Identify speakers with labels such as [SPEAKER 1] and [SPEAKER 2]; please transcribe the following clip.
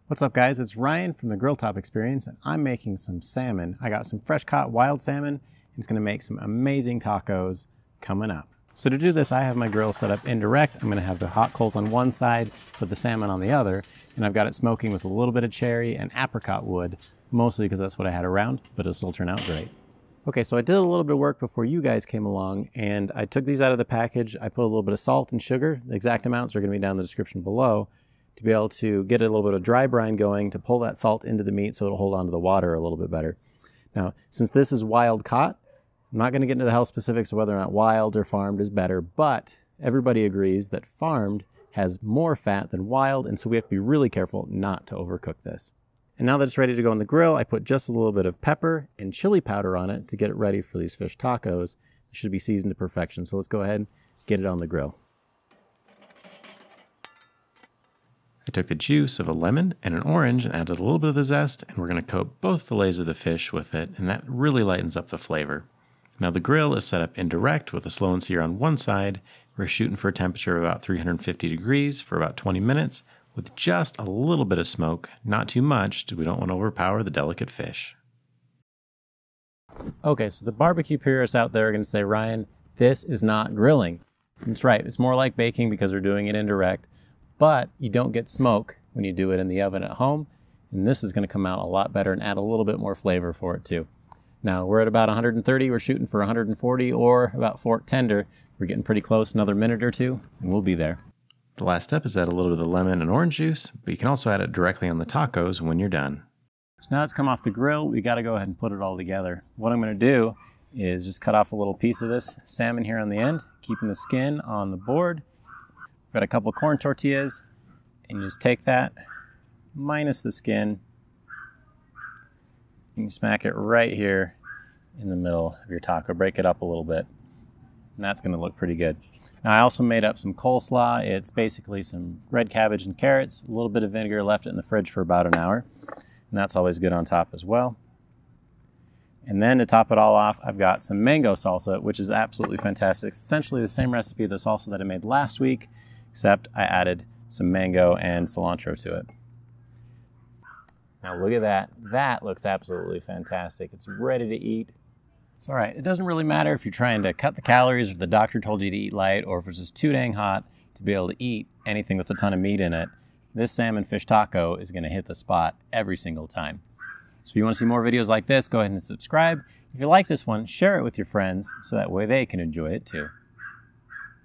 [SPEAKER 1] What's up guys, it's Ryan from the Grill Top Experience and I'm making some salmon. I got some fresh caught wild salmon and it's going to make some amazing tacos coming up. So to do this I have my grill set up indirect. I'm going to have the hot coals on one side, put the salmon on the other, and I've got it smoking with a little bit of cherry and apricot wood, mostly because that's what I had around, but it'll still turn out great. Okay, so I did a little bit of work before you guys came along and I took these out of the package. I put a little bit of salt and sugar. The exact amounts are going to be down in the description below, to be able to get a little bit of dry brine going to pull that salt into the meat so it'll hold on to the water a little bit better. Now, since this is wild caught, I'm not going to get into the health specifics of whether or not wild or farmed is better, but everybody agrees that farmed has more fat than wild, and so we have to be really careful not to overcook this. And now that it's ready to go on the grill, I put just a little bit of pepper and chili powder on it to get it ready for these fish tacos. It should be seasoned to perfection, so let's go ahead and get it on the grill. I took the juice of a lemon and an orange and added a little bit of the zest, and we're going to coat both fillets of the fish with it, and that really lightens up the flavor. Now the grill is set up indirect with a slow and sear on one side. We're shooting for a temperature of about 350 degrees for about 20 minutes with just a little bit of smoke, not too much, we don't want to overpower the delicate fish. Okay, so the barbecue purists out there are going to say, Ryan, this is not grilling. That's right, it's more like baking because we're doing it indirect. But you don't get smoke when you do it in the oven at home, and this is going to come out a lot better and add a little bit more flavor for it too. Now we're at about 130, we're shooting for 140 or about fork tender. We're getting pretty close, another minute or two, and we'll be there. The last step is add a little bit of the lemon and orange juice, but you can also add it directly on the tacos when you're done. So now it's come off the grill, we got to go ahead and put it all together. What I'm going to do is just cut off a little piece of this salmon here on the end, keeping the skin on the board. Got a couple of corn tortillas, and you just take that, minus the skin, and you smack it right here in the middle of your taco. Break it up a little bit, and that's going to look pretty good. Now I also made up some coleslaw. It's basically some red cabbage and carrots, a little bit of vinegar, left it in the fridge for about an hour, and that's always good on top as well. And then to top it all off, I've got some mango salsa, which is absolutely fantastic. It's essentially the same recipe of the salsa that I made last week, except I added some mango and cilantro to it. Now look at that. That looks absolutely fantastic. It's ready to eat. It's all right. It doesn't really matter if you're trying to cut the calories, or if the doctor told you to eat light, or if it's just too dang hot to be able to eat anything with a ton of meat in it. This salmon fish taco is going to hit the spot every single time. So if you want to see more videos like this, go ahead and subscribe. If you like this one, share it with your friends so that way they can enjoy it too.